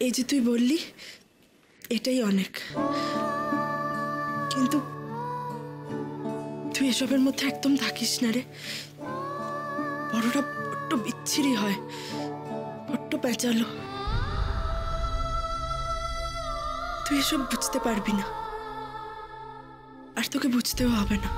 এই যে তুই বললি এটাই অনেক, কিন্তু তুই এসবের মধ্যে একদম থাকিস না রে। বড়টা বড্ড বিচ্ছিরি হয়, বড্ড পেঁচালো। তুই এসব বুঝতে পারবি না, আর তোকে বুঝতেও হবে না।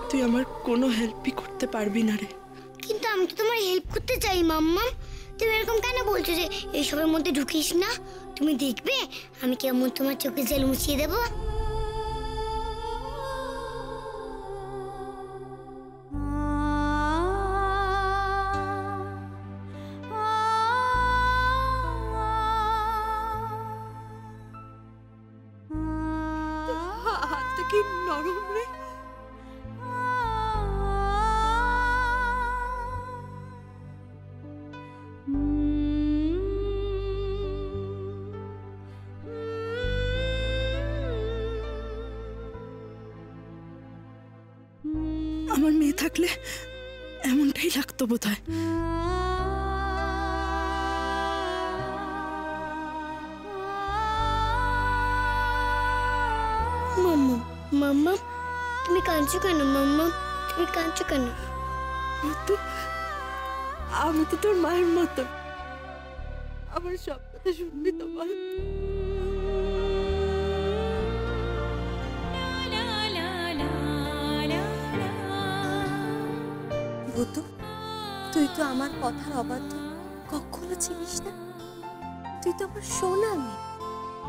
তুই আমার কোনো হেল্পই করতে পারবি না রে। কিন্তু আমি তো তোমার হেল্প করতে চাই মাম্মা। তুমি এরকম কেন বলছো যে এইসবের মধ্যে ঢুকিস না? তুমি দেখবে আমি কেমন তোমার চোখে জল মুছিয়ে দেবো। হাতটা কি নরম রে। আমার মেয়ে থাকলে এমনটাই লাগতো বোধহয়। মাম্মা মাম্মা তুমি কাঁদছো কেন? মাম্মা তুমি কাঁদছো কেন? আমি তো তোর মায়ের মতো, আমার সব কথা শুনবি তো বল। ভূতু, তুই তো আমার কথার অবাধ্য কখনো ছিলিস না। তুই তো আমার সোনা মেয়ে,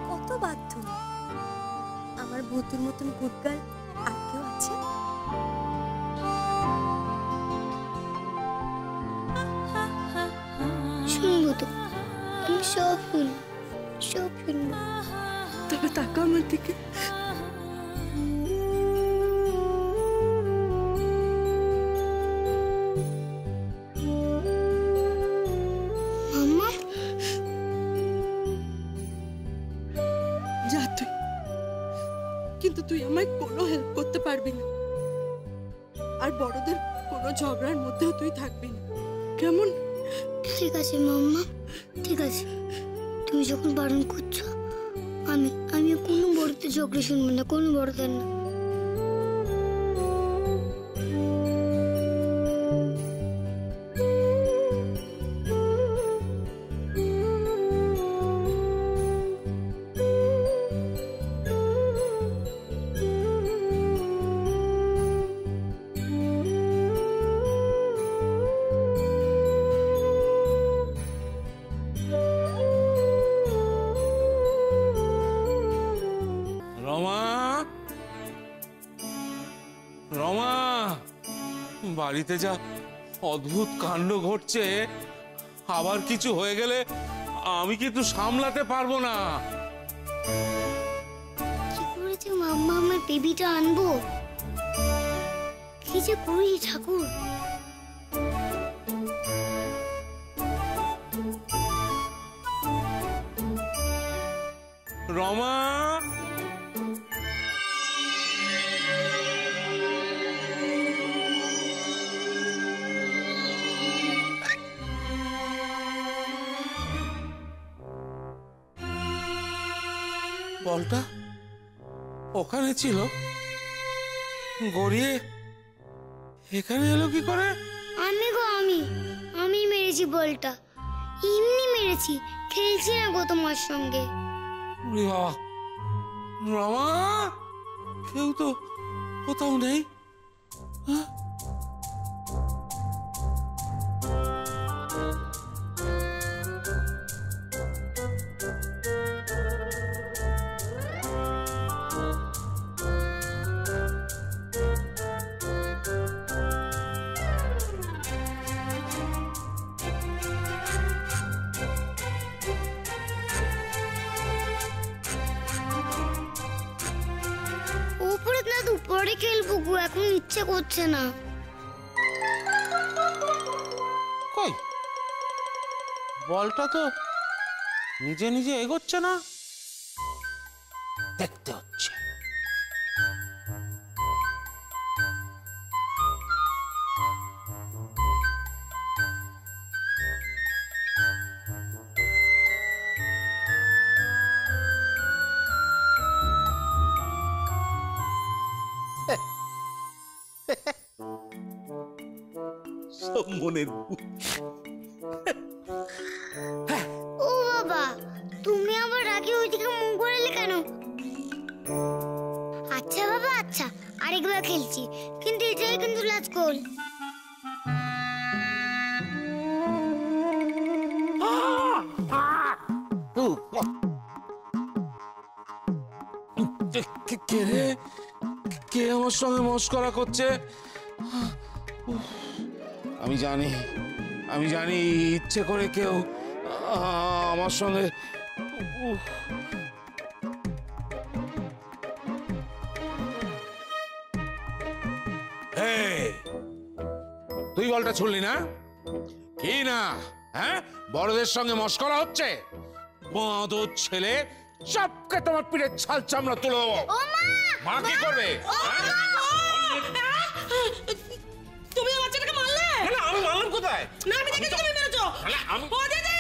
কত বাধ্য। আমার ভূতুর মতন গুডগার্ল আর কেউ আছে? শুনবো তো, আমি সব শুনবো, সব শুনবো। তবে তাকা আমার দিকে। মাম্মা যা তুই, কিন্তু তুই আমায় কোনো হেল্প করতে পারবি না, আর বড়দের কোনো ঝগড়ার মধ্যেও তুই থাকবি না, কেমন? ঠিক আছে মাম্মা, ঠিক আছে। তুমি যখন বারণ করছো, আমি কোনো বড়দের ঝগড়া শুনবো না, কোনো বড়দের না। বাড়িতে যা অদ্ভুত কাণ্ড ঘটছে, আবার কিছু হয়ে গেলে আমি কিন্তু সামলাতে পারবো না। কি করেছে মাম্মা আমার বেবিটা আনবো? কি যে করি ঠাকুর। রমা, বলটা ওখানে ছিল, গড়িয়ে এখানে এলো কি করে? আমি মেরেছি বলটা, এমনি মেরেছি, খেলছি না গো তোমার সঙ্গে। রমা, কেউ তো কোথাও নেই। পরে খেলবো গো, এখন ইচ্ছে করছে না। কই, বলটা তো নিজে নিজে এগোচ্ছে না, দেখতে হচ্ছে। মনের ও বাবা, তুমি আবার রাগে ওইদিকে মুখ ঘোরালে কেন? আচ্ছা বাবা আচ্ছা, আরেকবার খেলছি, কিন্তু এটাই কিন্তু লাস্ট গোল। কে রে? কে আমার সঙ্গে মস্করা করছে? আমি জানি ইচ্ছে করে কেউ আমার সঙ্গে। তুই বলটা ছুড়লি না? কি না, হ্যাঁ? বড়দের সঙ্গে মস্করা হচ্ছে? বাঁদর ছেলে, সবকে তোমার পিঠে ছাল চামড়া তুলে দেবো। মা কি করবে? তুমি আমার বাচ্চাটাকে মারলে? না, আমি মারলাম কোথায়? না, আমি দেখেছি তুমি মেরেছো। আমি ও দিদি,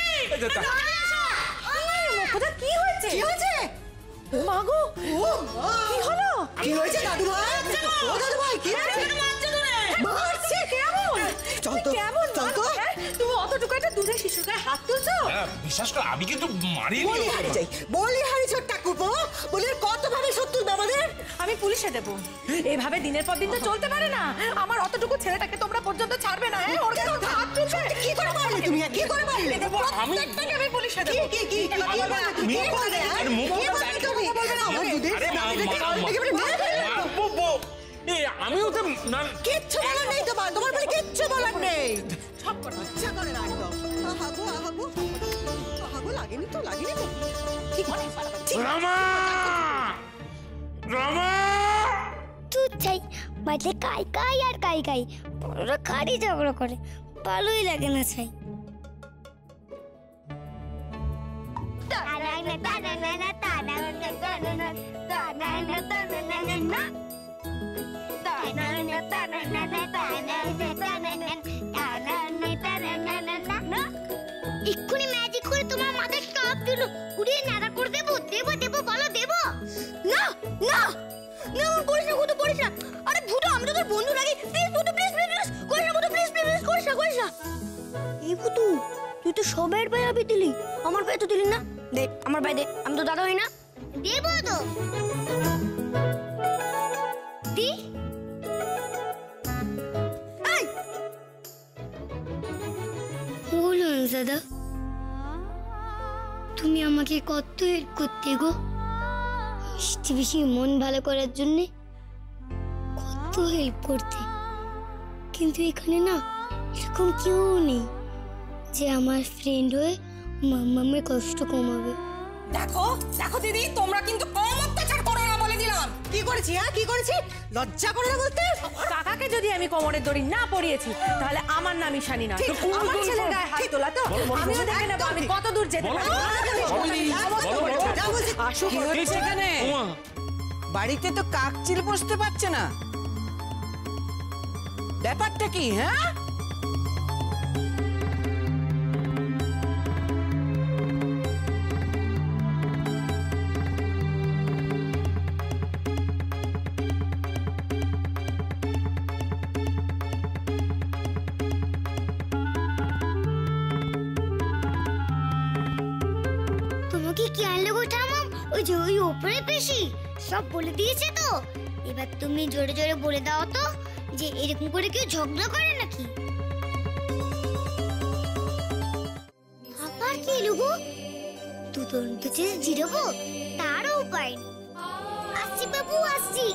কোথা কি হয়েছে? কি হয়েছে? মাগো, কি হলো? কি হয়েছে দাদু ভাই? ও দাদু ভাই কি হয়েছে? মারছে কেমন? চল তো, কেমন চল তো। তুমি অতটুকু একটা দুধের শিশুর গায়ে হাত তুলছো? বিশ্বাস কর, আমি কিন্তু মারিনি। বলিহারি ছোট ঠাকুরপো, বলি কত ভাবে শত্রু আমাদের। আমি পুলিশে দেব। এইভাবে দিনের পর দিন তো চলতে পারে না। আমার অতটুকু ছেলেটাকে তোমরা পর্যন্ত ছাড়বে না। হ্যাঁ, ওর গায়ে হাত তুলছে। কি করে পারলে তুমি? কি করে পারলে? আমি পুলিশে দেব। কি কি কি কি বলবে? কি বলবে তুমি? আমার দুধের আমি ওতে কিচ্ছু বলার নেই তোমার, তোমার বলে কিচ্ছু বলার নেই। সব করে ইচ্ছা করে না একদম। আহাগো লাগেনি তো, লাগেনি তো। ঠিক ঠিক। রমা, রমা, তুই চাই বাড়িতে কাই কাই আর কাই কাই, বড়রা খাড়ি ঝগড়া করে, ভালোই লাগে না চাই। এক্ষুনি ম্যাজিক করে তোমার মাথায় টপ দিল, উড়িয়ে নাড়া করে দেবো। দেবো দেবো বলো দেবো। না না না, করিস না, ভুতু করিস না। আরে ভুতু, আমরা তোর বন্ধু নাকি? প্লিজ ভুতু, প্লিজ প্লিজ করিস না, ভুতু প্লিজ প্লিজ করিস না, করিস না। এই ভুতু, তুই তো সবার পায়ে আবি দিলি, আমার পায়ে তো দিলি না। দে আমার পায়ে দে, আমি তো দাদা হই না। দেবো তো দি। বলুন দাদা, তুমি আমাকে কত হেল্প করতে গো, বেশি বেশি মন ভালো করার জন্য কত হেল্প করতে, কিন্তু এখানে না এরকম কেউ নেই যে আমার ফ্রেন্ড হয়ে মাম্মামের কষ্ট কমাবে। দেখো দেখো দিদি, তোমরা কিন্তু কম অত্যাচার করো না বলে দিলাম। কি করেছি? হ্যাঁ কি করেছি? লজ্জা করে না বলতে? কাকাকে যদি আমি কোমরের দড়ি না পরিয়েছি, তাহলে আমার নাম ঈশানী নয়। আমার ছেলের গায়ে হাত তোলা তো আমিও দেখে নেবো আমি কত দূর যেতে পারি। আসো কি হচ্ছে এখানে? বাড়িতে তো কাকচিল বসতে পারছে না, ব্যাপারটা কি? হ্যাঁ, তোমাকে কি আনলে গো ঠামাম? ওই যে ওই উপরে পেশি সব বলে দিয়েছে তো। এবার তুমি জোরে জোরে বলে দাও তো যে এরকম করে কেউ ঝগড়া করে নাকি। আবার কি এলো গো? দুদন্ত চেয়ে জিরবো, তারও উপায় নেই। আসছি বাবু আসছি।